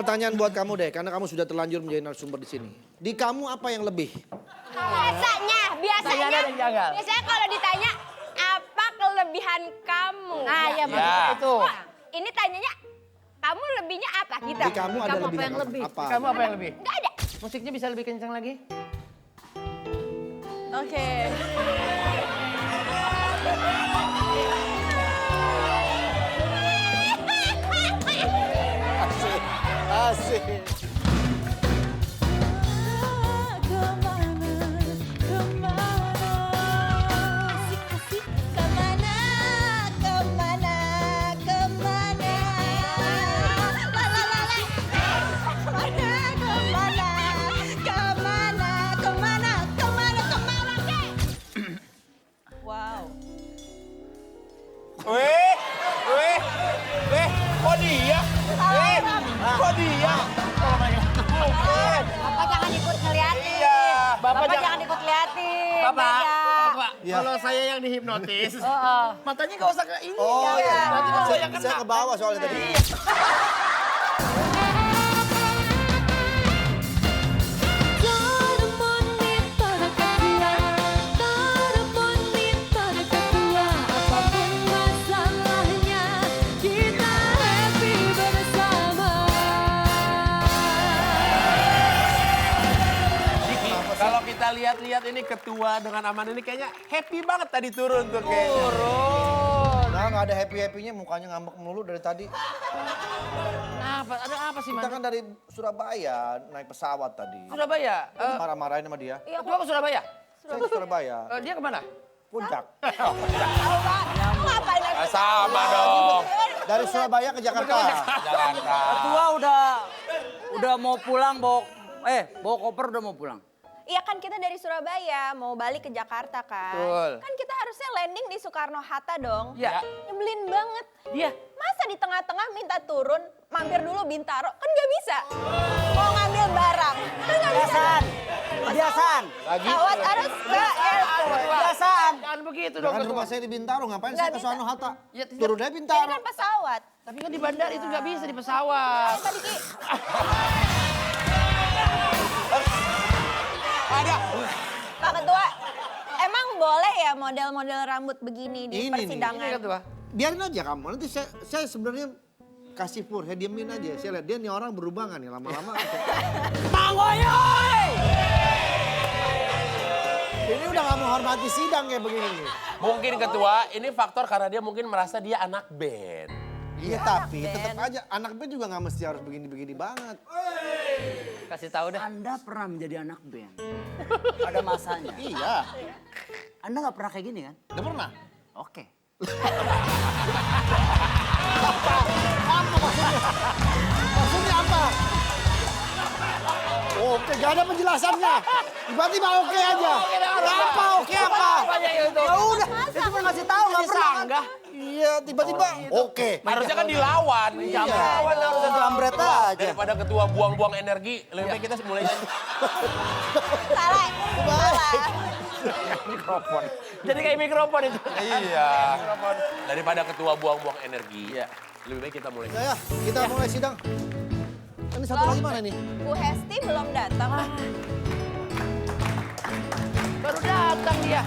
Pertanyaan buat kamu deh, karena kamu sudah terlanjur menjadi narasumber di sini. Di kamu apa yang lebih? Biasanya kalau ditanya apa kelebihan kamu? Nah, ya betul itu. Wah, ini tanyanya kamu lebihnya apa gitu? Di kamu ada Kamu apa lebih yang lebih? Apa? Kamu apa yang lebih? Enggak ada. Musiknya bisa lebih kencang lagi? Oke. Asik. Wow. Kok dia? Kok dia? Bapak jangan ikut ngeliatin. Iya. Bapak jangan ikut liatin. Bapak, Beda. Bapak, Ya. kalau saya yang dihipnotis, Heeh. matanya nggak usah ke ini. Oh iya. Nanti kalau saya kena. Saya ke bawah soalnya tadi. Diki, kalau kita lihat-lihat ini ketua dengan aman ini kayaknya happy banget tadi turun tuh kayaknya. Nah, nggak ada happy-happynya, mukanya ngambek melulu dari tadi. Apa? Ada apa sih, Kita Man? kan dari Surabaya, naik pesawat tadi. Surabaya. Marah-marahin sama dia. Ketua ke Surabaya? Saya ke Surabaya, Dia kemana? puncak. Kamu ngapain lagi? Sama dong. Dari Surabaya ke Jakarta. Jakarta. Ketua udah mau pulang, bawa koper udah mau pulang. Iya kan kita dari Surabaya mau balik ke Jakarta kan. Betul. Kan kita harusnya landing di Soekarno-Hatta dong. Ya. Nyebelin banget. Dia. Masa di tengah-tengah minta turun, mampir dulu Bintaro, kan nggak bisa. Mau ngambil barang, kan nggak bisa. Kebiasaan. Pesawat harus ke airport. Kebiasaan. Jangan begitu dong, Jangan Ketua. rumah saya di Bintaro, ngapain Nggak saya ke bisa. Soekarno Hatta? Ya, tidak. Turunnya Ini Bintaro. kan pesawat. Tapi kan di bandara itu nggak bisa di pesawat. Tadi Ki, Ada. Pak Ketua, emang boleh ya model-model rambut begini di Ini nih. persidangan? Ini Ketua. Biarin aja kamu, nanti saya sebenarnya kasih pur, saya diemin aja. Saya lihat dia nih orang berubah nggak nih lama-lama. Ini udah gak menghormati sidang kayak begini nih. Mungkin ketua ini faktor karena dia mungkin merasa dia anak band. Iya tapi tetap aja anak band juga nggak mesti harus begini-begini banget. Kasih tahu dah. Anda pernah menjadi anak band. Ada masanya. Iya, Anda nggak pernah kayak gini kan? nggak pernah. Oke. Maksudnya apa? Oke, gak ada penjelasannya. Tiba-tiba oke aja. Apa oke apa? Ya udah, itu cuma ngasih tahu nggak pernah. Kan? Iya, tiba-tiba oke. Harusnya kan dilawan. Lawan harus jambret aja. Daripada ketua buang-buang energi, lebih baik kita mulai nyanyi. Salah, salah. Mikrofon. Jadi kayak mikrofon itu. Iya. Daripada ketua buang-buang energi, lebih baik kita mulai. Ya, kita mulai sidang. Ini satu lagi mana nih? Bu Hesti belum datang. Baru datang dia.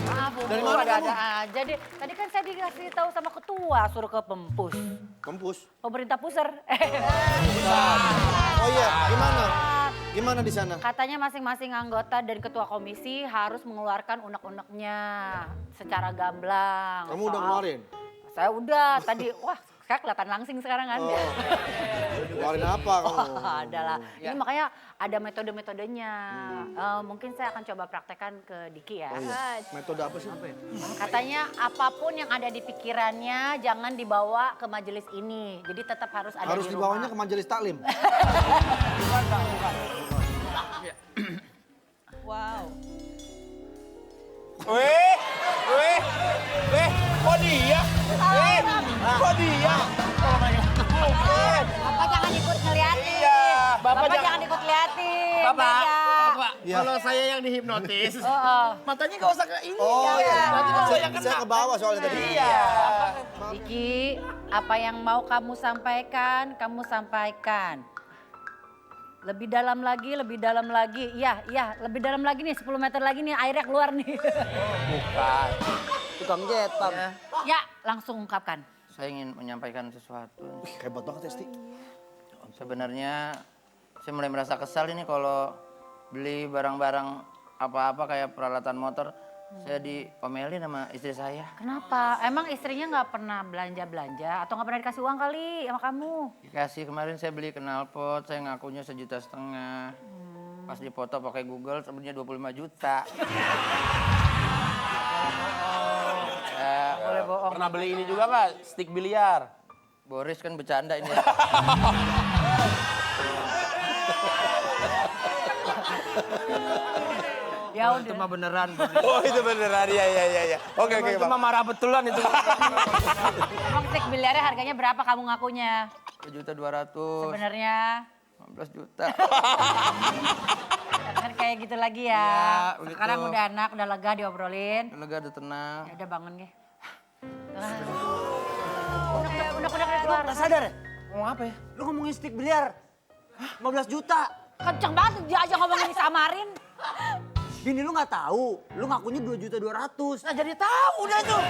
Maaf, Bu. Dari mana Ada-ada kamu? aja deh. Tadi kan saya dikasih tahu sama ketua suruh ke Pempus. Kempus. Pemerintah pusar. Oh iya, gimana? Gimana di sana? Katanya masing-masing anggota dan ketua komisi harus mengeluarkan unek-uneknya secara gamblang. Kamu udah Soal- ngeluarin? Saya udah tadi, wah saya kelihatan langsing sekarang kan. Ngeluarin apa kamu? Adalah. Ini makanya ada metode-metodenya. Mungkin saya akan coba praktekkan ke Diki ya. Oh iya. Metode apa sih? Katanya apapun yang ada di pikirannya jangan dibawa ke majelis ini. Jadi tetap harus ada Harus di dibawanya ke rumah. majelis taklim. Wow. Kok dia? Kok dia? Bapak jangan ikut ngeliatin. Iya. Bapak jangan ikut ngeliatin. Bapak, Beda. Bapak, kalau saya yang dihipnotis, Oh, matanya nggak usah ke ini. Oh iya. Nanti kalau saya kena. Saya ke bawah soalnya tadi. Iya. Diki, apa yang mau kamu sampaikan, kamu sampaikan. Lebih dalam lagi, lebih dalam lagi. Iya, lebih dalam lagi nih, 10 meter lagi nih airnya keluar nih. Bukan. Tukang jet, Pam. Ya, langsung ungkapkan. Saya ingin menyampaikan sesuatu. Hebat banget Esti. Sebenarnya saya mulai merasa kesal ini kalau beli barang-barang apa-apa kayak peralatan motor. Saya diomelin sama istri saya. Kenapa? Emang istrinya nggak pernah belanja-belanja atau nggak pernah dikasih uang kali sama kamu? Dikasih kemarin saya beli knalpot, saya ngakunya 1,5 juta. Pas dipoto pakai Google sebenarnya 25 juta. Boleh bohong. Pernah beli ini juga nggak? Stick biliar. Boris kan bercanda ini. Ya Itu udah. mah beneran. Oh itu beneran, iya. Oke, Itu Bang. mah marah betulan itu. Emang stick biliarnya harganya berapa kamu ngakunya? 1,2 juta. Sebenarnya 15 juta. kan kayak gitu lagi ya. Iya, begitu. Sekarang udah enak, udah lega diobrolin. Lega udah tenang. Ya udah bangun ge. Udah keluar. Gak sadar ya? Ngomong apa ya? Lu ngomongin stick biliar. 15 juta. Kenceng banget dia aja ngomongin disamarin. Bini lu gak tahu. Lu ngakunya 2,2 juta. Nah jadi tahu udah tuh.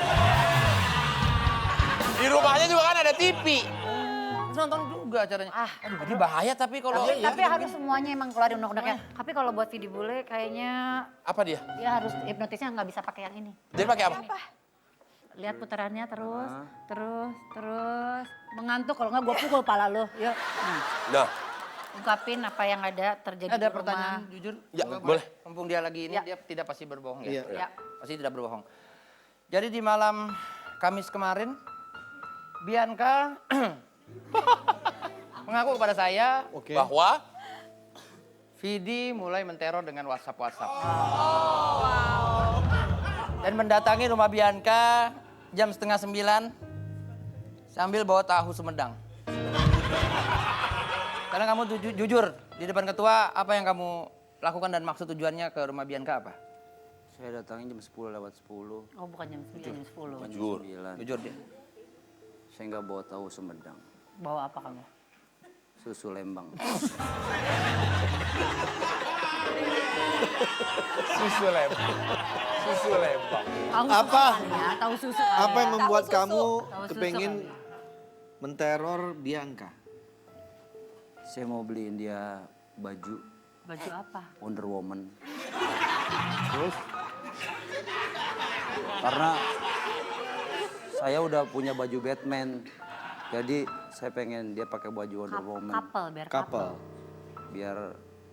Di rumahnya juga kan ada TV. Terus nonton juga acaranya. Aduh, Ini bahaya tapi kalau... Tapi harus semuanya emang keluarin undang-undangnya. Tapi kalau buat Vidi Bule kayaknya Apa dia? dia harus hipnotisnya nggak bisa pakai yang ini. Jadi pakai apa? Lihat putarannya terus. Mengantuk kalau nggak gue pukul pala lo. Yuk. Nah, Ungkapin apa yang ada terjadi Ada di pertanyaan rumah. jujur? Ya, boleh. Mumpung dia lagi ini, Ya. dia tidak pasti berbohong Iya. ya? Ya. Pasti tidak berbohong. Jadi di malam Kamis kemarin, Bianca mengaku kepada saya Oke. bahwa Vidi mulai menteror dengan WhatsApp. Dan mendatangi rumah Bianca jam 8:30 sambil bawa tahu Sumedang. Karena kamu jujur di depan ketua, apa yang kamu lakukan dan maksud tujuannya ke rumah Bianca apa? Saya datangnya jam 10 lewat 10. Oh bukan jam 9, jam 10. jujur. 9. Jujur dia. Saya nggak bawa tahu Sumedang. Bawa apa kamu? Susu Lembang. Susu lembang. Tahu Apa? susu kali ya, tahu susu kali Apa yang ya. membuat Tahu susu. kamu Tahu susu kepengin kali ya. menteror Bianca? Saya mau beliin dia baju Baju apa? Wonder Woman. Terus? Karena saya udah punya baju Batman. Jadi saya pengen dia pakai baju Wonder Woman. Couple, biar Couple. Biar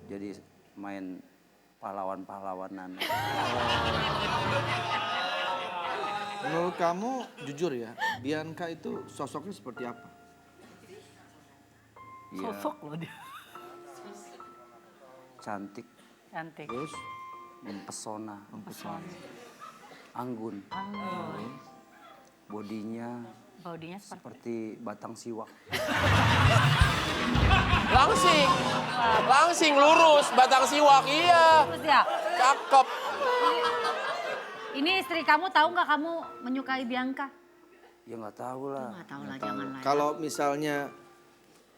jadi main pahlawan-pahlawanan. Menurut kamu jujur ya, Bianca itu sosoknya seperti apa? Iya, Sosok loh dia. cantik, Cantik. Terus? mempesona, Pesona. anggun. Anggun. Bodinya Baudinya seperti seperti batang siwak. Langsing lurus, batang siwak, iya. terus ya. Cakep. Ini istri kamu tahu nggak kamu menyukai Bianca? Ya nggak tahu lah. Nggak tahu lah, jangan lah. Kalau misalnya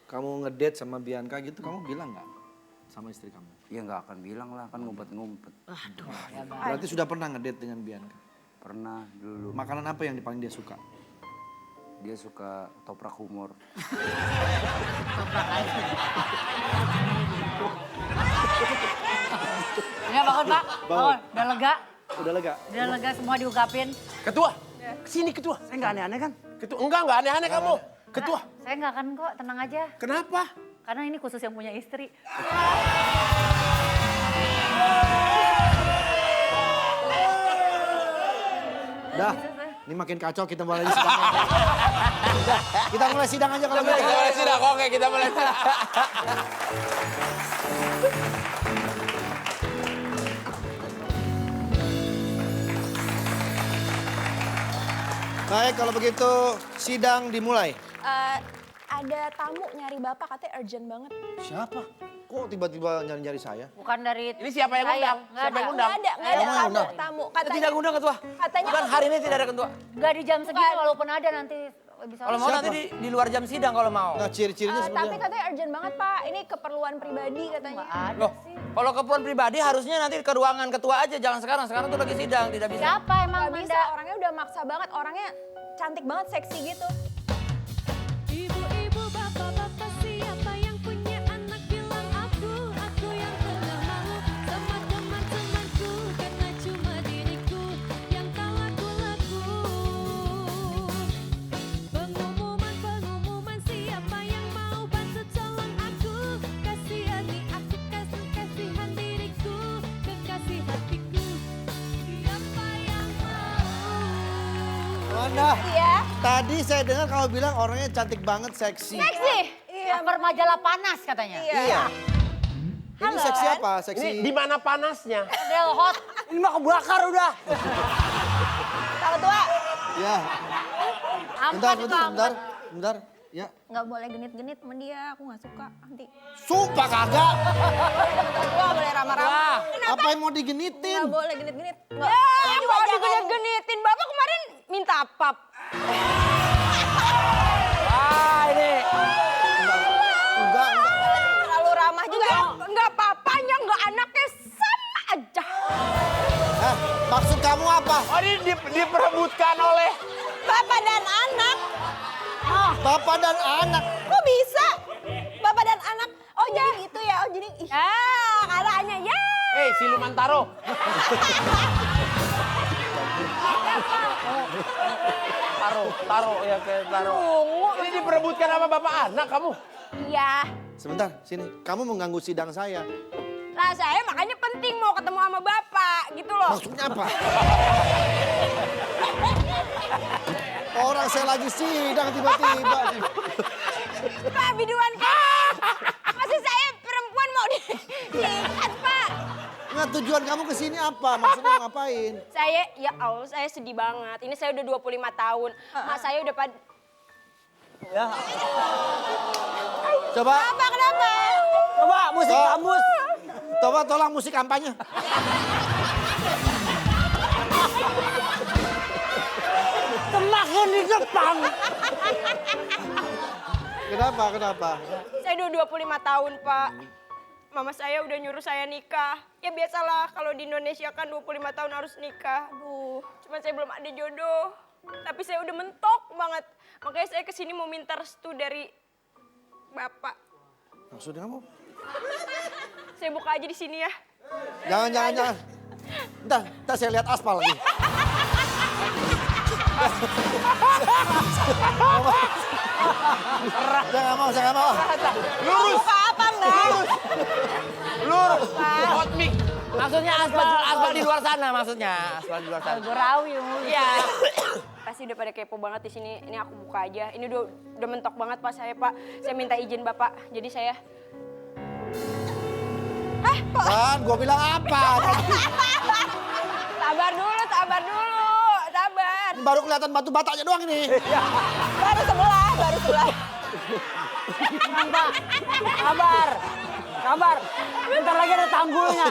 kamu ngedate sama Bianca gitu, kamu bilang nggak sama istri kamu? Ya nggak akan bilang lah, kan ngumpet-ngumpet. Aduh, ya Bang. Berarti sudah pernah ngedate dengan Bianca? Pernah dulu. Makanan apa yang paling dia suka? Dia suka toprak humor. Ya bangun Pak, bangun. Udah lega, Udah lega? udah lega semua diungkapin. Ketua, sini ketua. Saya nggak aneh-aneh kan? Ketua, enggak aneh-aneh kamu. Ketua, Saya nggak akan kok, tenang aja. kenapa? Karena ini khusus yang punya istri. Dah, ini makin kacau, kita mulai sidang aja. Udah, kita mulai sidang aja kalau gitu. Kita mulai sidang, oke kita mulai sidang. Baik, kalau begitu sidang dimulai. ada tamu nyari Bapak, katanya urgent banget. Siapa? Kok tiba-tiba nyari-nyari saya? Bukan dari Ini siapa yang saya. undang? Nggak Siapa ada. yang undang? Nggak ada Kamu yang undang? tamu. Kita tidak ngundang ketua. Katanya Bukan hari ini tidak ada ketua. Nggak di jam segini walaupun ada nanti bisa. Kalau mau Siapa? nanti di luar jam sidang kalau mau. Nah, ciri-cirinya seperti tapi apa? katanya urgent banget Pak, ini keperluan pribadi katanya. Nggak ada Loh, sih. kalau keperluan pribadi harusnya nanti ke ruangan ketua aja, jangan sekarang. Sekarang tuh lagi sidang, tidak bisa. Siapa emang Gak bisa, Manda? orangnya udah maksa banget, orangnya cantik banget, seksi gitu. Ibu-ibu, bapak-bapak, siapa yang punya anak bilang aku yang pernah malu sama teman-temanku karena cuma diriku yang tahu laku-laku. Pengumuman siapa yang mau bantu tolong aku, kasihani aku, kasihan diriku, kekasih hatiku. Siapa yang mau? Wanda, Iya. tadi saya dengar kamu bilang orangnya cantik banget, seksi. Seksi? Iya. Cover majalah panas katanya. Iya. Ini Halo, seksi An. apa? Seksi. Ini di mana panasnya? Model hot. Ini mah kebakar udah. Pak Ketua, Ya. Ampat itu ampat. Bentar. Ya. nggak boleh genit-genit sama dia, aku nggak suka nanti. Sumpah kagak. Ketua boleh ramah-ramah. Apa yang mau digenitin? Nggak boleh genit-genit. Ya, mau digenit-genitin. Bapak kemarin minta pap. Ah, ini. Enggak. Terlalu ramah juga. Nggak papanya, nggak anaknya, sama aja. Hah, maksud kamu apa? Oh ini diperebutkan oleh... Bapak dan anak. Bapak dan anak. Kok bisa? Bapak dan anak. Oh jadi gitu ya? Oh jadi... Ya, katanya ya. Hei siluman taro. Taruh ya kayak taruh. Ini diperebutkan sama bapak anak kamu. Iya. Sebentar, sini. Kamu mengganggu sidang saya. Lah saya makanya penting mau ketemu sama Bapak gitu loh. Maksudnya apa? Orang saya lagi sidang tiba-tiba. Pak biduan Pak. Maksud saya perempuan mau diikat Pak. Nah, tujuan kamu ke sini apa? Maksudnya ngapain? Saya, ya Allah, saya sedih banget. Ini saya udah 25 tahun. Mak saya udah Coba. Apa kenapa? Coba musik kamus. Coba tolong musik kampanye. Semakin di depan. Kenapa? Saya udah 25 tahun, Pak. Mama saya udah nyuruh saya nikah. Ya biasalah kalau di Indonesia kan 25 tahun harus nikah. Aduh, cuman saya belum ada jodoh. Tapi saya udah mentok banget. Makanya saya kesini mau minta restu dari Bapak. Maksudnya kamu? Saya buka aja di sini ya. Jangan. Entar saya lihat aspal lagi. Saya nggak mau. Lurus. Buka apa enggak? Lurus. Hot mic. Maksudnya aspal di luar sana maksudnya. Aspal di luar sana. Gorawi mulu. Iya. Pasti udah pada kepo banget di sini. Ini aku buka aja. Ini udah mentok banget Pak saya, Pak. Saya minta izin Bapak. Jadi saya Kan, gue bilang apa? Sabar dulu. Sabar. Ini baru kelihatan batu batanya doang ini. Baru sebelah. Sabar. Bentar lagi ada tanggulnya.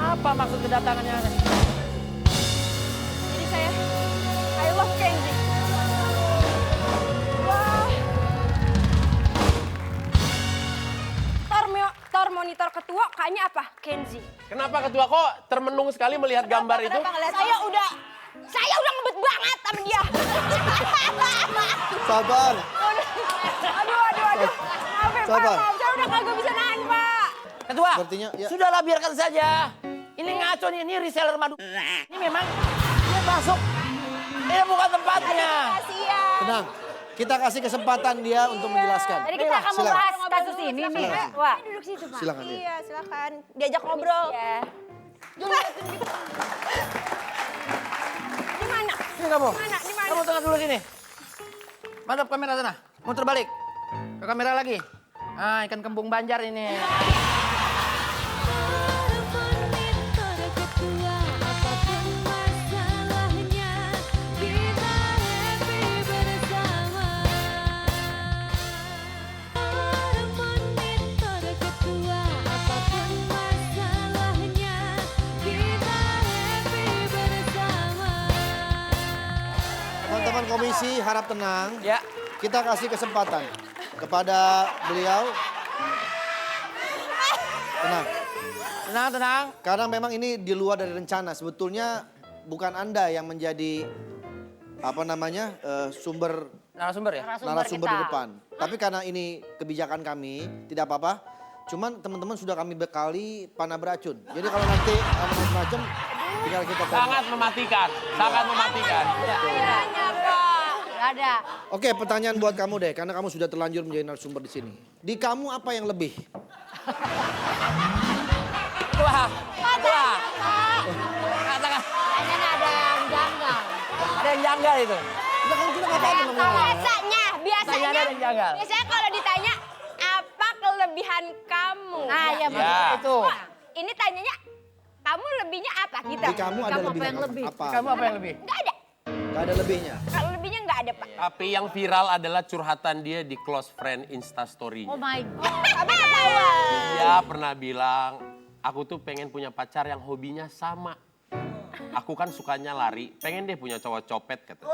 Apa maksud kedatangannya? Jadi saya, I love Kenji. Wah. Tor monitor ketua kayaknya apa? Kenji. Kenapa ketua kok termenung sekali melihat gambar itu? Saya udah ngebet banget sama dia. Sabar. Aduh. Sabar. Maaf, saya udah kagak bisa nahan, Pak. Ketua, Sepertinya, ya. sudahlah biarkan saja. Ini ngaco nih, ini reseller madu. Ini memang dia masuk. Ini bukan tempatnya. Kasihan. Tenang. Kita kasih kesempatan dia untuk menjelaskan. Jadi kita akan Silakan. membahas kasus ini nih. Wah. Duduk situ Pak. Silakan, dia. Iya silakan. Diajak ngobrol. Ya. Di mana? Sini kamu. Di mana? Kamu tengah dulu sini. Madep kamera sana. Muter balik. Ke kamera lagi. Ah, ikan kembung Banjar ini. Apapun masalahnya, Komisi harap tenang. Ya. Kita kasih kesempatan kepada beliau. Tenang. Tenang. Karena memang ini di luar dari rencana. Sebetulnya bukan Anda yang menjadi sumber Narasumber ya? narasumber kita. di depan. Tapi karena ini kebijakan kami, tidak apa-apa. Cuman teman-teman sudah kami bekali panah beracun. Jadi kalau nanti ada macam-macam, tinggal kita tembak. Sangat mematikan, sangat mematikan. Kayaknya, Pak. Gak ada. Oke, pertanyaan buat kamu deh, karena kamu sudah terlanjur menjadi narasumber di sini. Di kamu apa yang lebih? Katakan. Kayaknya ada yang janggal. Ada yang janggal itu. Udah kan kita nggak tahu namanya. Biasanya Tanyanya ada yang janggal. kalau ditanya apa kelebihan kamu? Nah, ya, Ya. Itu. Wah, ini tanyanya kamu lebihnya apa gitu? Di kamu ada Kamu apa lebih yang lebih? apa? Kamu apa yang lebih? Nggak ada. Gak ada lebihnya. Kalau lebihnya nggak ada, Pak. Tapi yang viral adalah curhatan dia di close friend Instastory-nya. Oh my God. Apa ketahuan? Dia pernah bilang, aku tuh pengen punya pacar yang hobinya sama. Aku kan sukanya lari, pengen deh punya cowok copet kata.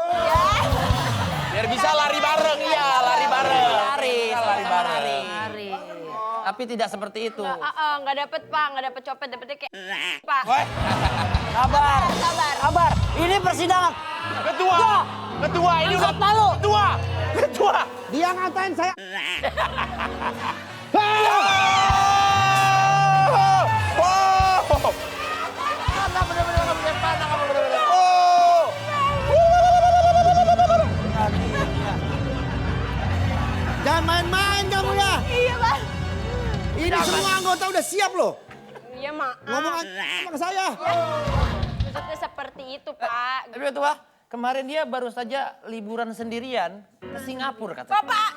Biar bisa lari bareng, iya lari bareng. Lari bareng. Mari. Tapi tidak seperti itu. Nggak dapet, Pak. Nggak dapet copet, dapetnya kayak Pak. Woi, Sabar. Sabar. Sabar. Ini persidangan. ketua ini udah ketua. Dia ngatain saya. Jangan main-main kamu ya. Iya, Pak. Ini semua anggota udah siap loh. Iya, Mak. Ngomong aja sama saya. Maksudnya seperti itu, Pak. Tapi Ketua, kemarin dia baru saja liburan sendirian ke Singapura katanya. Bapak,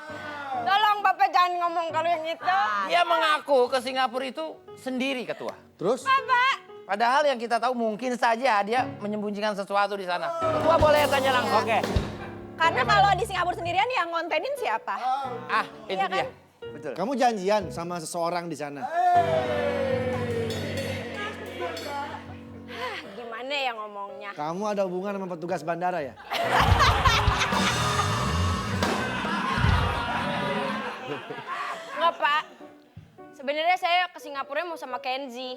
tolong Bapak jangan ngomong kalau yang itu. Dia mengaku ke Singapura itu sendiri Ketua. Terus? Bapak. Padahal yang kita tahu mungkin saja dia menyembunyikan sesuatu di sana. Ketua boleh tanya langsung. Oke. Karena kalau di Singapura sendirian yang ngontenin siapa? Itu Iya dia. kan? Betul. Kamu janjian sama seseorang di sana. Gimana ya ngomongnya? Kamu ada hubungan sama petugas bandara ya? Enggak, Pak. Sebenarnya saya ke Singapura mau sama Kenzi.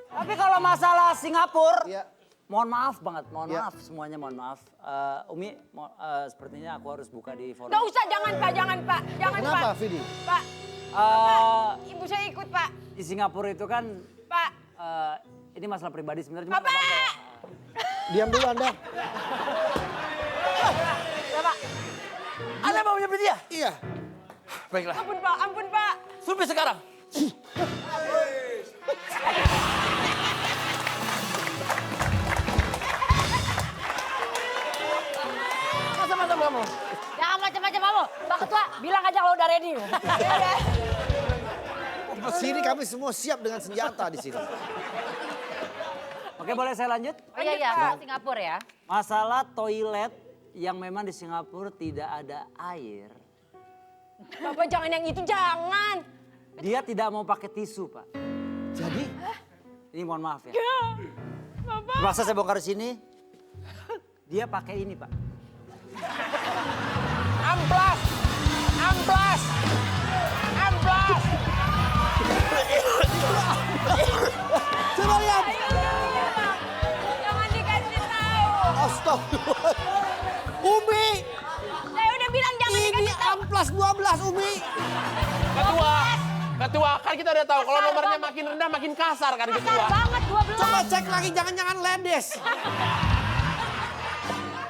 Tapi kalau masalah Singapura, Iya. mohon maaf banget, mohon Iya. maaf semuanya, mohon maaf. Umi, sepertinya aku harus buka di forum. Gak usah, jangan Pak, jangan Pak. Jangan Kenapa, Pak. Vidi? Pak, Eh, ibu saya ikut Pak. di Singapura itu kan, Pak, ini masalah pribadi sebenarnya. Cuma Bapak. Diam dulu Anda. Bapak, Anda mau menyebut dia? Iya. Baiklah. ampun Pak. Survei sekarang. Macam-macam kamu. Jangan macam-macam kamu. Pak Ketua, bilang aja kalau udah ready. Di sini kami semua siap dengan senjata di sini. Oke, boleh saya lanjut? Oh iya, iya, ke Singapura ya. Masalah toilet yang memang di Singapura tidak ada air. Bapak jangan yang itu, jangan. Dia tidak mau pakai tisu, Pak. Jadi? Ini mohon maaf ya. Bapak. Masa saya bongkar di sini, dia pakai ini, Pak. Amplas. Coba lihat. Jangan dikasih tahu. Astagfirullah. Umi, Saya udah bilang jangan ini dikasih tahu. amplas 12 Umi. Ketua, kan kita udah tahu kalau nomornya makin rendah makin kasar kan Kasar ketua. banget 12. Coba cek lagi, jangan-jangan ledes.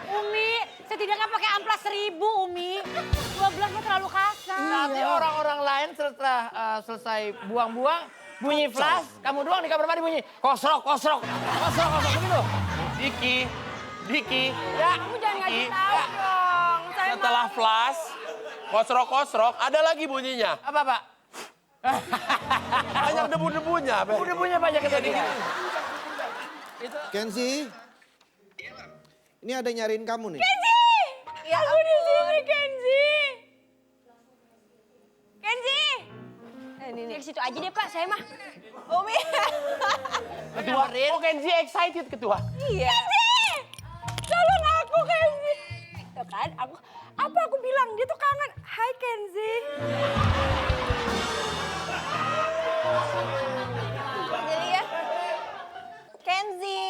Umi, setidaknya pakai amplas 1000 Umi. 12 mah terlalu kasar. Nanti orang-orang lain setelah selesai buang-buang, bunyi flash, kamu doang di kamar mandi bunyi kosrok begitu. Diki, Ya, kamu jangan ngasih tahu dong. Saya setelah flash, kosrok, ada lagi bunyinya. Apa Pak? Banyak debu-debunya. Udah punya banyak tadi. Kenzi. Ini ada yang nyariin kamu nih. Ya, aku di sini, Kenzi. Kenzi. Ini ke situ aja deh, Pak. Saya mah. Umi. Ketua, oh Kenzi excited ketua. Iya. Kenzi. Tolong aku, Kenzi. kan, aku bilang dia tuh kangen. Hai Kenzi. Jadi ya. Kenzi.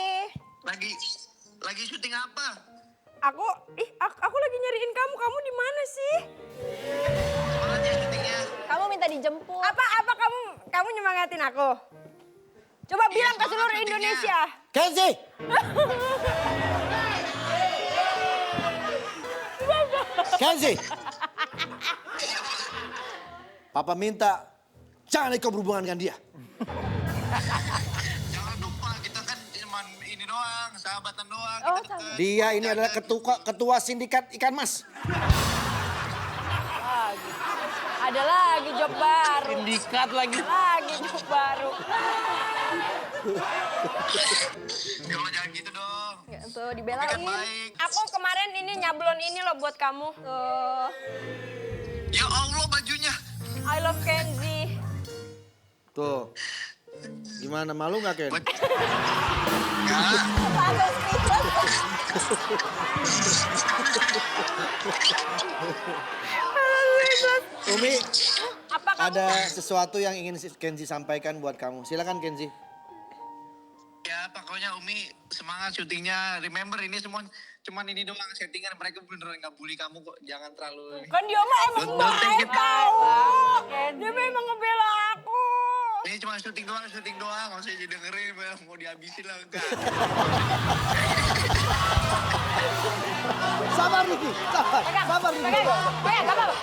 Lagi syuting apa? Aku lagi nyariin kamu. Kamu di mana sih? Mana dia syutingnya? Kamu minta dijemput. Apa kamu nyemangatin aku? Coba bilang ke seluruh Indonesia. Kenzi! Kenzi! Papa minta jangan ikut berhubungan dengan dia. Jangan lupa kita kan cuma ini doang, sahabatan doang. Oh, Kita deket. Dia ini adalah ketua sindikat ikan mas. Ada lagi job baru. Sindikat lagi. Lagi job baru. Jangan gitu dong. Ya, tuh Tapi dibelain. kan baik. Aku kemarin ini nyablon ini loh buat kamu. Tuh. Ya Allah bajunya. I love Kenzi. Tuh. Gimana, malu nggak Ken? Enggak. Agak speechless. Umi, Apa kamu? ada sesuatu yang ingin Kenzi sampaikan buat kamu. Silakan Kenzi. Ya pokoknya Umi semangat syutingnya. Remember ini semua cuman ini doang settingan. Mereka beneran nggak bully kamu kok. Jangan terlalu. Kan dia mah emang Don't take baik it. tahu. Dia memang ngebela aku. Ini cuma syuting doang. Nggak usah didengerin. Mau dihabisin lah enggak. Sabar Riki, sabar Riki. Pegang, gak apa-apa.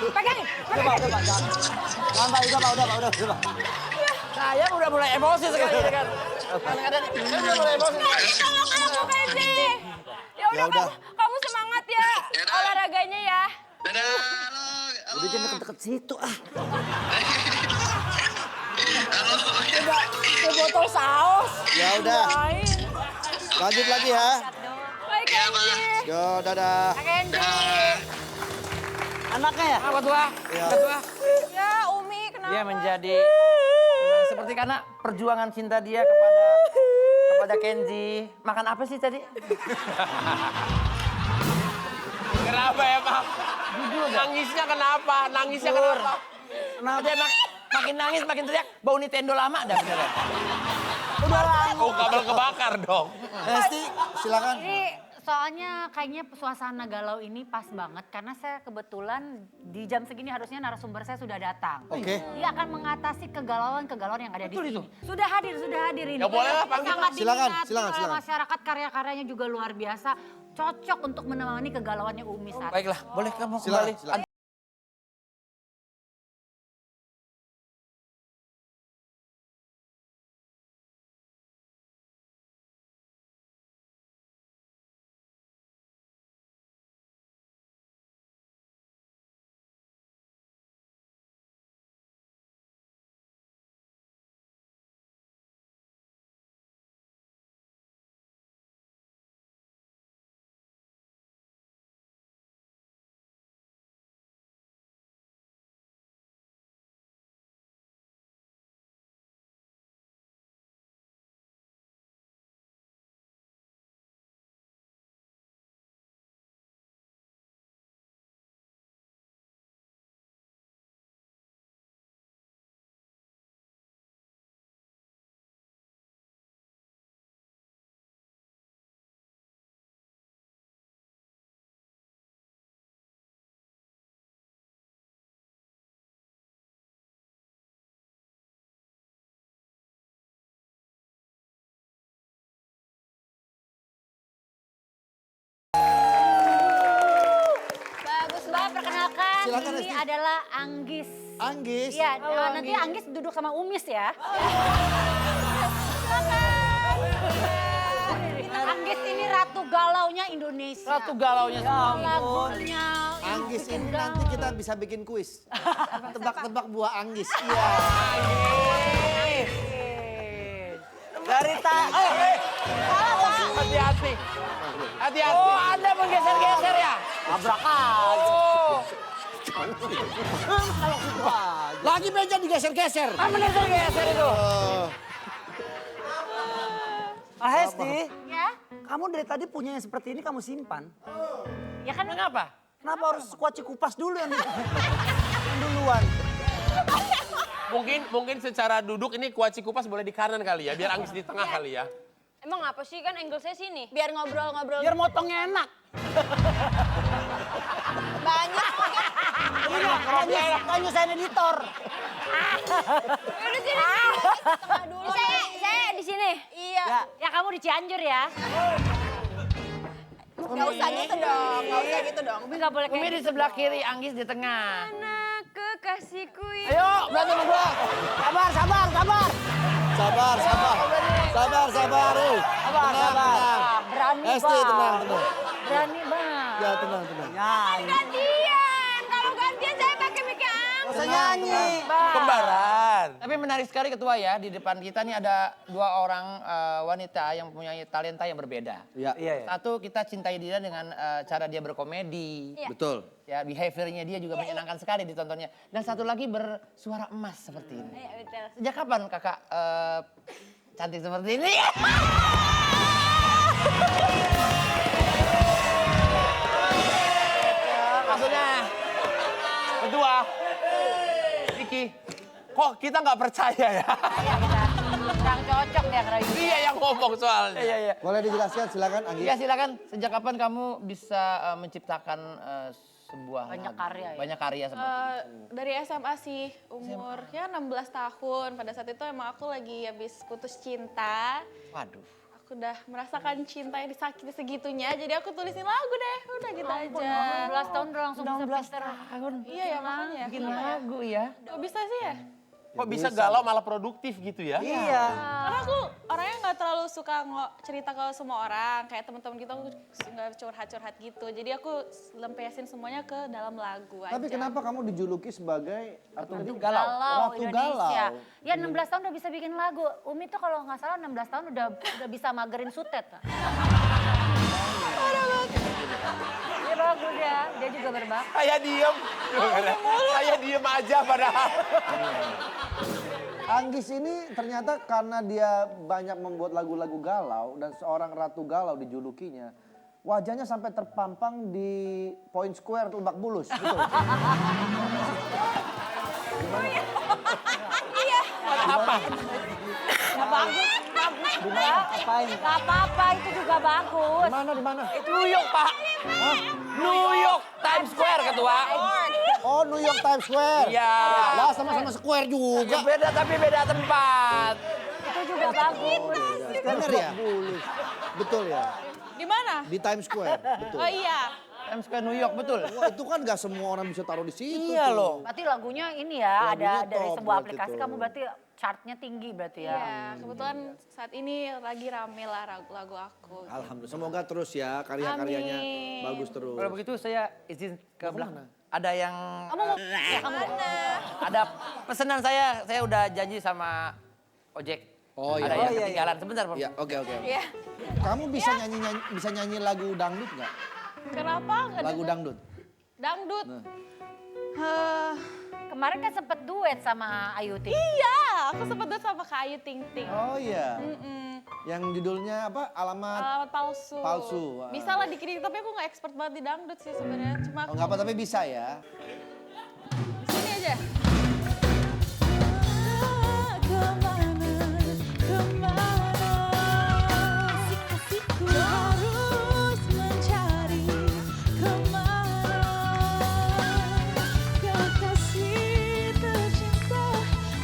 Pegangin. Udah. Saya udah mulai emosi sekali ini kan. Kadang-kadang saya udah mulai emosi. Tolong aku Kenzi. Ya udah udah. kamu semangat ya Yaudah. olahraganya ya. Dadah. Halo. Udah jangan deket-deket situ ah. Ke botol saus. Ya udah, Main. lanjut lagi ya. Baik Kenzi. Yo, dadah. Anaknya ya? Apa tua? Ya. Ya Umi kenapa? Dia menjadi seperti karena perjuangan cinta dia kepada Kenzi. Makan apa sih tadi? Kenapa ya, Pak? Nangisnya kenapa? Dia makin nangis, makin teriak, bau Nintendo lama dah beneran. Oh, kabel kebakar dong. Hesti, silakan. Ini soalnya kayaknya suasana galau ini pas banget karena saya kebetulan di jam segini harusnya narasumber saya sudah datang. Oke. Dia akan mengatasi kegalauan yang ada di sini. Sudah hadir ini. Ya boleh lah, panggil. Sangat Silakan, diminati silakan, oleh silakan. masyarakat, karya-karyanya juga luar biasa. Cocok untuk menemani kegalauannya Umi saat ini. Baiklah, boleh kamu Silakan, kembali. silakan. Bagus banget, perkenalkan Silakan, ini Esti. adalah Anggis. Anggis. Iya, nanti Anggis duduk sama Umis ya. Anggis ini ratu galaunya Indonesia. Ratu galaunya semua. Lagunya. Anggis bikin ini galau. nanti kita bisa bikin kuis. Tebak-tebak buah anggis. Iya. Dari Hati-hati. Hati-hati. Oh, Anda menggeser-geser ya? Abrak aja. Lagi meja digeser-geser. Menggeser-geser itu. Ah Hesti, Ya? kamu dari tadi punya yang seperti ini kamu simpan. Ya kan Kenapa? Kenapa harus kuaci kupas dulu yang duluan? Mungkin secara duduk ini kuaci kupas boleh di kanan kali ya, biar Anggis di tengah kali ya. Emang apa sih kan angle saya sini? Biar ngobrol-ngobrol. Biar motongnya enak. Banyak. Iya, kan nyusahin editor. Udah sini. Tengah dulu. Saya di sini. Iya. ya kamu di Cianjur ya. Gak usah gitu dong. Gak usah gitu dong. Umi nggak boleh Umi kayak di gitu sebelah dong. kiri, Anggis di tengah. Anak kekasihku ini. Ayo, berantem sama gua. Sabar, sabar, sabar. Sabar, sabar. Sabar, sabar. Sabar, sabar. Berani Esti, bang. tenang, tenang. Berani bang. Ya, tenang, tenang. Gantian. Kalau gantian saya pakai mic Gak usah nyanyi. Kembaran. Tapi menarik sekali ketua ya, di depan kita nih ada 2 orang wanita yang punya talenta yang berbeda. Ya, Iya, iya. Satu, kita cintai dia dengan cara dia berkomedi. betul. Ya, behaviornya dia juga menyenangkan sekali ditontonnya. Dan satu lagi bersuara emas seperti ini. Iya betul. Sejak kapan kakak cantik seperti ini? Maksudnya, Kedua, Vicky, kok kita nggak percaya ya? Iya kita kurang cocok ya kalau Dia yang ngomong soalnya. iya, iya. Boleh dijelaskan, silakan Anggis. Ya silakan. Sejak kapan kamu bisa menciptakan sebuah Banyak karya ya? Banyak karya seperti ini. Dari SMA sih, umur ya 16 tahun. Pada saat itu emang aku lagi habis putus cinta. Waduh. Aku udah merasakan cinta yang disakiti segitunya, jadi aku tulisin lagu deh, udah gitu aja. 16 tahun udah langsung bisa pinter. Iya ya makanya. Bikin lagu ya. Kok bisa sih ya? Kok bisa galau malah produktif gitu ya? Iya. Karena aku orangnya nggak terlalu suka cerita ke semua orang, kayak teman-teman kita aku nggak curhat-curhat gitu. Jadi aku lempesin semuanya ke dalam lagu aja. Tapi kenapa kamu dijuluki sebagai Ratu itu? Galau. Ratu Indonesia. Galau. Ya 16 tahun udah bisa bikin lagu. Umi tuh kalau nggak salah 16 tahun udah bisa magerin sutet. Dia bagus ya, dia juga berbakat. Kayak diem. Kayak diem aja padahal. Anggis ini ternyata karena dia banyak membuat lagu-lagu galau dan seorang Ratu Galau dijulukinya, wajahnya sampai terpampang di Point Square tuh Lebak Bulus, betul? Iya. Apa? Ya bagus, bagus juga. Apain? Gak apa-apa, itu juga bagus. Di mana, di mana? New York, Pak. New York Times Square, ketua. Oh, New York Times Square. Iya. Lah sama-sama Square juga. Beda tapi beda tempat. Itu juga bagus. Bener ya? Betul ya? Di mana? Di Times Square, betul. Oh iya. Times Square New York, betul. Wah, itu kan gak semua orang bisa taruh di situ. Iya tuh. loh. Berarti lagunya ini ya, Lagunya ada dari top sebuah berarti aplikasi tuh. kamu berarti chartnya tinggi berarti ya. Iya, kebetulan saat ini lagi rame lah lagu aku. Alhamdulillah, semoga terus ya karya-karyanya Amin. bagus terus. Kalau begitu saya izin ke belakang. Ada yang Kamu mau ya kamu ada pesanan saya udah janji sama ojek. Oh iya. Ada Oh, yang iya, ketinggalan sebentar, Pak. Iya, oke. Iya. Kamu bisa nyanyi lagu dangdut nggak? Kenapa? Nggak Lagu denger? dangdut. Dangdut. Nah. kemarin kan sempet duet sama Ayu Ting. Iya, aku sempat duet sama Kak Ayu Ting Ting. Oh iya. Mm-mm. Yang judulnya apa? Alamat. Alamat palsu. Palsu. Bisa lah dikirim, tapi aku nggak expert banget di dangdut sih sebenarnya. Cuma Oh, nggak apa tapi bisa ya. di sini aja. Ku harus mencari kemana kekasih tercinta,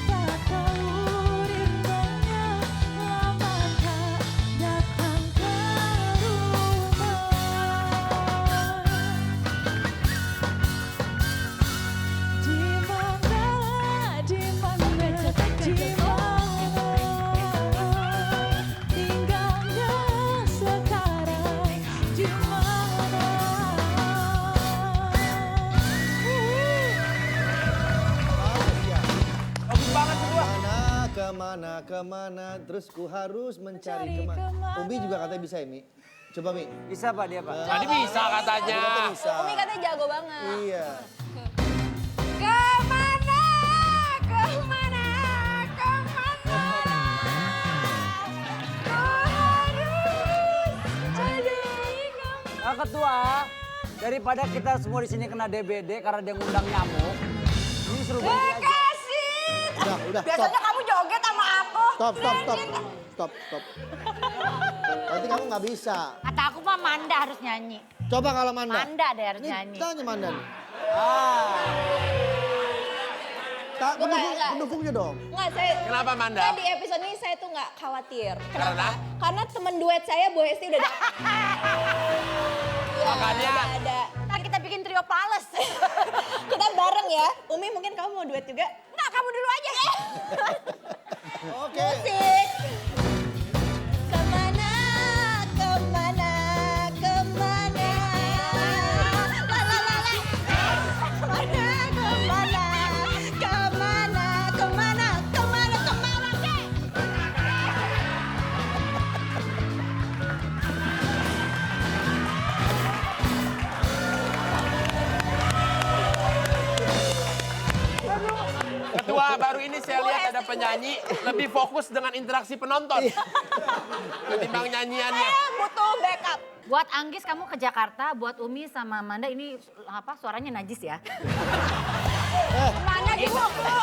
tak tahu rindanya lama tak datang ke rumah. Di mana tinggalnya sekarang, di mana? Bagus banget semua. Kemana, terus ku harus mencari kemana. Umi juga katanya bisa ya, Mi? Coba, Mi. Bisa Pak dia Pak? Tadi bisa katanya. Katanya bisa. Umi katanya jago banget. Iya. Kemana? Kemana? Kemana? Ku harus jadi kemana? Ketua, Daripada kita semua di sini kena DBD karena dia ngundang nyamuk. Ini suruh berhenti aja. Bekasi! Udah, Biasanya kamu joget sama aku. Stop. Nanti kamu nggak bisa. Kata aku mah Manda harus nyanyi. Coba kalau Manda. Manda deh harus Ini nyanyi. tanya Manda nih. Pendukungnya dong. Enggak, saya... Kenapa Manda? Nah, di episode ini saya tuh nggak khawatir. Karena? Karena temen duet saya, Bu Hesti udah datang. Makanya. Udah ada. Ntar kita bikin trio pales. Kita bareng ya. Umi mungkin kamu mau duet juga? Enggak, kamu dulu aja. Oke. Musik. Kemana, kemana, kemana. La la la la. Kemana, kemana, kemana, kemana, kemana, kemana, kek. Ketua, baru ini saya lihat ada penyanyi lebih fokus dengan interaksi penonton. Ketimbang nyanyiannya. Saya butuh backup. Buat Anggis kamu ke Jakarta, buat Umi sama Manda ini apa suaranya najis ya. Kemana gitu, Bu?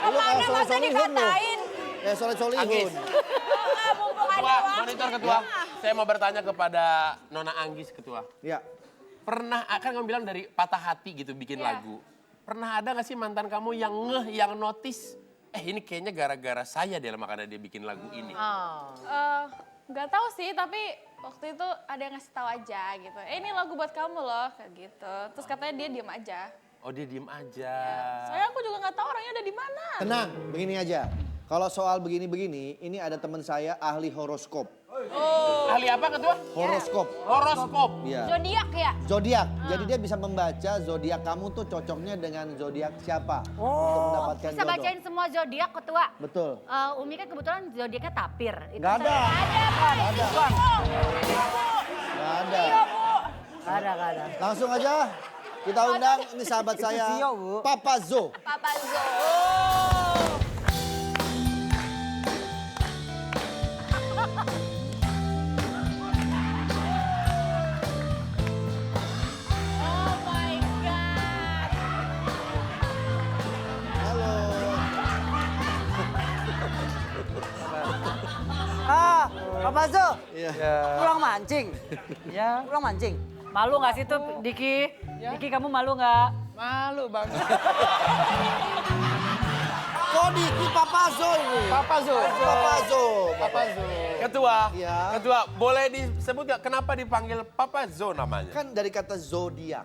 Kemana masa dikatain? Soleh-solihun. Anggis. Enggak, mumpung ada Ketua, waktu. monitor ketua. Saya mau bertanya kepada Nona Anggis, ketua. Ya. Pernah, kan kamu bilang dari patah hati gitu bikin lagu. Pernah ada gak sih mantan kamu yang ngeh, yang notice, ini kayaknya gara-gara saya deh makanya dia bikin lagu ini. Nggak tahu sih, tapi waktu itu ada yang ngasih tahu aja gitu. Ini lagu buat kamu loh, kayak gitu. Terus katanya dia diem aja. Oh, dia diem aja. Soalnya aku juga nggak tahu orangnya ada di mana. Tenang, begini aja. Kalau soal begini-begini, ini ada teman saya ahli horoskop. Ahli apa ketua? Horoskop. Horoskop. Iya. Zodiak ya? Zodiak. Jadi dia bisa membaca zodiak kamu tuh cocoknya dengan zodiak siapa untuk mendapatkan Bisa jodoh. bacain semua zodiak ketua. Betul. Umi kan kebetulan zodiaknya tapir. Itu Nggak ada. Nggak ada. Langsung aja kita undang ini sahabat saya, Sio, Bu. Papa Zo. Papa Zo. Oh my God. Halo. Papa Zo, Iya. pulang mancing. Ya. Pulang mancing. Malu nggak sih tuh Diki? Diki kamu malu nggak? Malu bang. Kok Diki Papa Zo ini? Papa Zo. Papa Zo. Papa Zo. Ketua, Iya. ketua, boleh disebut gak kenapa dipanggil Papa Zo namanya? Kan dari kata zodiak.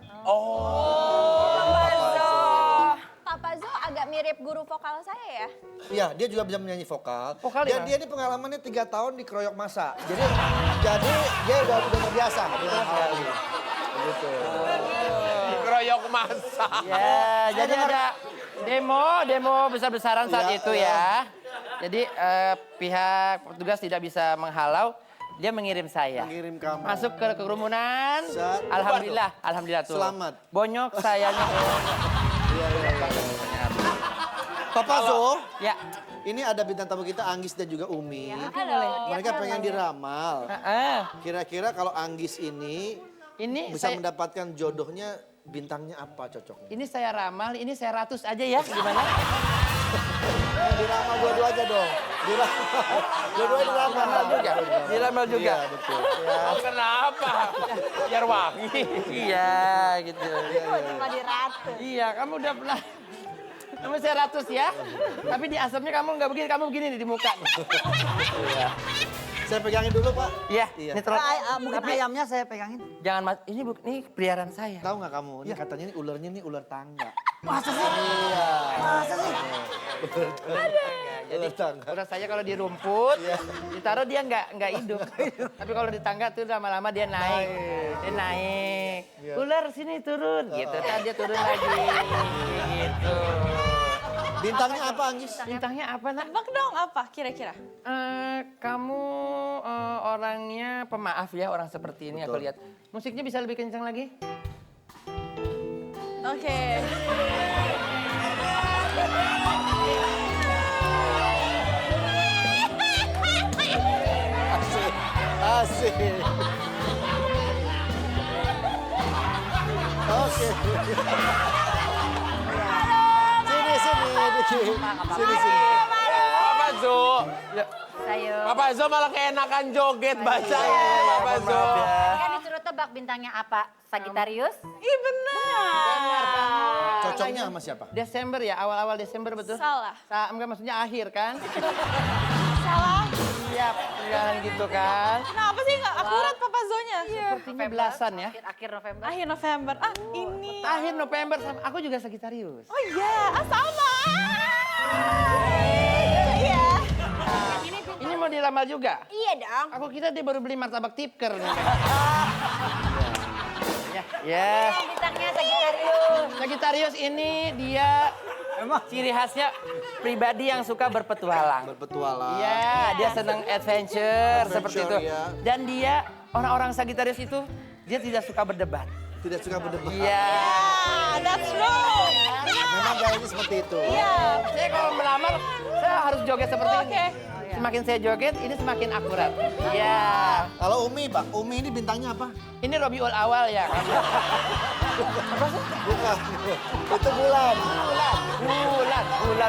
Papa Zo agak mirip guru vokal saya ya? Iya, dia juga bisa menyanyi vokal. Vokal Dan ya? dia ini pengalamannya 3 tahun dikeroyok masa. Jadi dia udah terbiasa dengan hal ini. Begitu. Dikeroyok masa. Ya, jadi ada demo besar-besaran saat Iya, itu ya. Jadi pihak petugas tidak bisa menghalau, dia mengirim saya. Mengirim kamu. Masuk ke kerumunan, Set. alhamdulillah tuh. Selamat. Bonyok sayanya. Papa Zo, Ya, ini ada bintang tamu kita Anggis dan juga Umi. Mereka pengen diramal. Kira-kira kalau Anggis ini ini bisa saya, mendapatkan jodohnya bintangnya apa cocoknya? ini saya ramal, ini saya ratus aja ya, gimana? Diramal dua-dua aja dong. Dua-dua diramal. Diramal juga. Iya, betul. Oh, kenapa? Biar wangi. Iya, gitu. Cuma di ratu. Iya, kamu udah pernah. Kamu saya ratus ya, tapi di asapnya kamu nggak begini, kamu begini nih di muka. Saya pegangin dulu, Pak. Iya, Iya. ini terus. Mungkin ayamnya saya pegangin. Jangan mas, ini peliharaan saya. Tahu nggak kamu? Ini katanya ini ularnya ini ular tangga. Masa sih? Iya. Masa sih? Jadi Ular tangga. ular saya kalau di rumput, ditaruh dia nggak hidup. Tapi kalau di tangga tuh lama-lama dia naik. Dia naik. Ular sini turun, gitu. Tadi dia turun lagi, gitu. Bintangnya apa, Anggis? Bintangnya apa nak? Tebak dong apa kira-kira? Kamu orangnya pemaaf ya, orang seperti ini aku lihat. Musiknya bisa lebih kencang lagi? Oke. Asik. Sini, Diki. Sini. Papa Zo. Ya. Sayo. Papa Zo malah keenakan joget bacanya Papa Zo. Kan disuruh tebak bintangnya apa? Sagittarius? Ih benar. Cocoknya sama siapa? Desember ya, awal-awal Desember betul? Salah. Enggak, maksudnya akhir kan? Salah. Iya, jangan gitu kan. Kenapa sih nggak akurat Papa Zonya? Sepertinya belasan ya. Akhir November. Akhir November. Ah ini. Akhir November, sama aku juga Sagittarius. Oh iya, sama. Iya. Ini mau diramal juga? Iya dong. Aku kira dia baru beli martabak tipker nih. Ya. Bintangnya Sagittarius. Sagittarius ini dia ciri khasnya pribadi yang suka berpetualang. Berpetualang. Iya, dia senang adventure seperti itu. ya. Dan dia orang-orang Sagittarius itu dia tidak suka berdebat. Tidak suka berdebat. Iya. That's true. Memang gayanya seperti itu. Iya. Saya kalau melamar saya harus joget seperti ini. Oke. Semakin saya joget, ini semakin akurat. Iya. Kalau Umi, Pak, Umi ini bintangnya apa? Ini Robiul Awal ya. Bukan. Itu bulan. Bulan.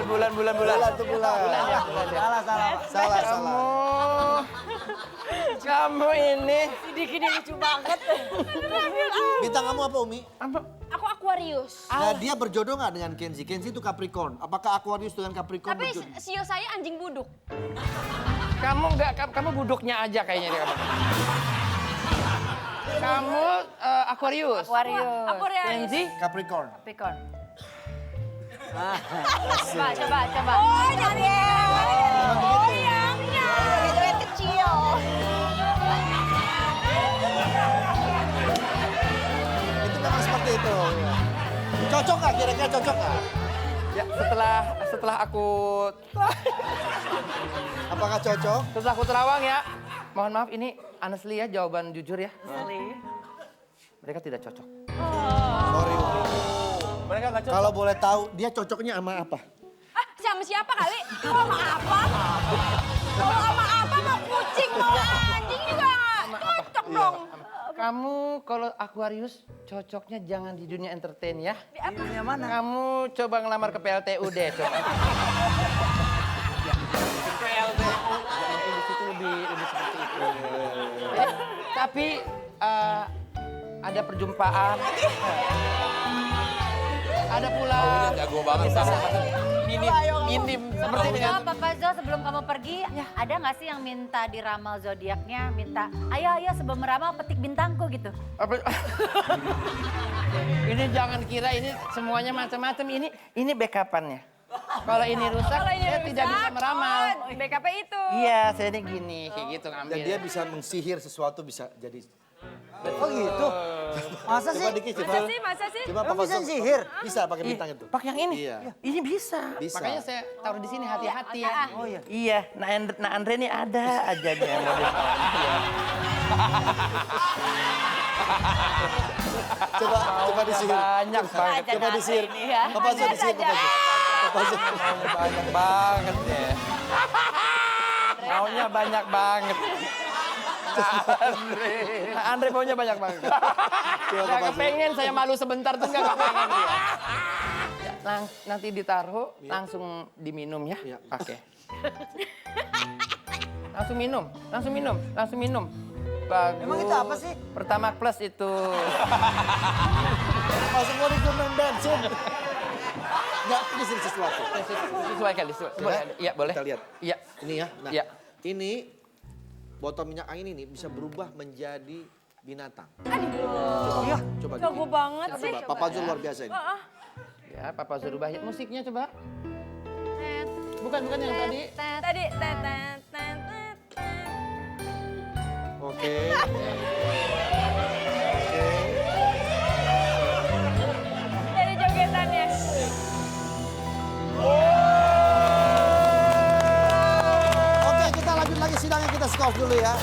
Bulan itu bulan. Ya. Salah. Kamu ini. Dikini lucu banget. Bintang kamu apa, Umi? Aku Aquarius. Nah, dia berjodoh nggak dengan Kenzi? Kenzi itu Capricorn. Apakah Aquarius dengan Capricorn Tapi berjodoh? sio saya anjing buduk. Kamu buduknya aja kayaknya dia. Kamu Aquarius. Aquarius. Kenzi? Capricorn. Capricorn. Coba. Oh nyamnya. Oh nyamnya. Gitu kecil. Itu memang seperti itu. Cocok nggak? Kira-kira cocok nggak? Ya, setelah aku Apakah cocok? setelah aku terawang ya. Mohon maaf ini honestly ya, jawaban jujur ya. Mereka tidak cocok. Sorry, Umi. Mereka nggak cocok. Kalau boleh tahu, dia cocoknya sama apa? Ah, sama siapa kali? Mau sama apa? Mau sama apa? Mau kucing, mau anjing juga cocok dong. Kamu kalau Aquarius cocoknya jangan di dunia entertain ya. Di dunia mana? Kamu coba ngelamar ke PLTU deh. Coba. PLTU. Mungkin di situ lebih seperti itu. Tapi ada perjumpaan. Ada pula. Jago banget sama. Minim. Seperti dengan Papa Zo, sebelum kamu pergi, ada nggak sih yang minta diramal zodiaknya? Minta, ayo sebelum meramal petik bintangku gitu. Ini jangan kira ini semuanya macam-macam. Ini backupannya. Kalau ini rusak, saya tidak bisa meramal. BKP itu. Iya, saya ini gini, kayak gitu ngambil. Dan dia bisa mensihir sesuatu bisa jadi. Oh gitu? Masa sih? Coba Diki, coba. Masa sih? Coba Papa Zo. Sihir? Bisa pakai bintang itu. Pakai yang ini? Iya. Ini bisa. Bisa. Makanya saya taruh di sini hati-hati ya. Oh iya. Iya, nah Andre ini ada aja dia yang model. Coba disihir. Banyak banget. Coba disihir. ya. Papa Zo disihir, Papa Zo. Papa Zo. Banyak banget ya. Maunya banyak banget. Andre maunya banyak banget. Gak kepengen, saya malu sebentar tuh gak kepengen dia. Ya, nanti ditaruh, langsung diminum ya. Oke. Langsung minum. Bagus. Emang itu apa sih? Pertama plus itu. Masuk mau dikumpulin bensin. Enggak, ini sesuatu. Sesuaikan. Iya, boleh. Kita lihat. Iya. Ini ya. Nah, Iya. ini botol minyak angin ini bisa berubah menjadi binatang. Iya. Coba Jago Diki. banget sih. Coba. Papa Zo luar biasa ini. Ya, Papa Zo rubah musiknya coba. Bukan yang tadi. Tadi Oke. dari jogetannya. Oke, kita lanjut lagi sidangnya, kita skor dulu ya.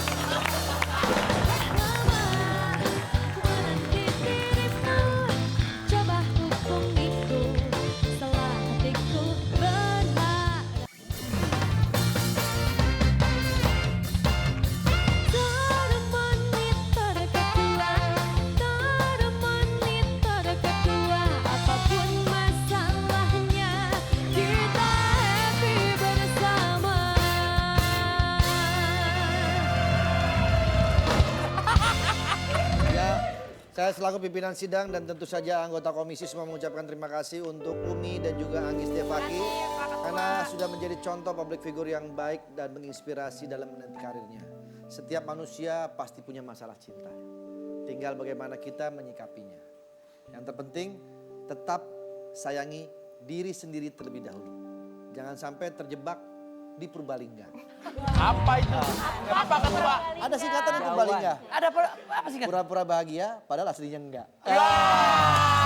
Coba hubungiku setelah hatiku berharap. Teremani terdekat Saya selaku pimpinan sidang dan tentu saja anggota komisi semua mengucapkan terima kasih untuk Umi dan juga Anggis Devaki karena sudah menjadi contoh public figure yang baik dan menginspirasi dalam meniti karirnya. Setiap manusia pasti punya masalah cinta. Tinggal bagaimana kita menyikapinya. Yang terpenting tetap sayangi diri sendiri terlebih dahulu. Jangan sampai terjebak di Purbalingga. Apa itu? Apa ketua? Ada singkatan Purbalingga. Ada apa sih? Pura-pura bahagia padahal aslinya enggak. Ya.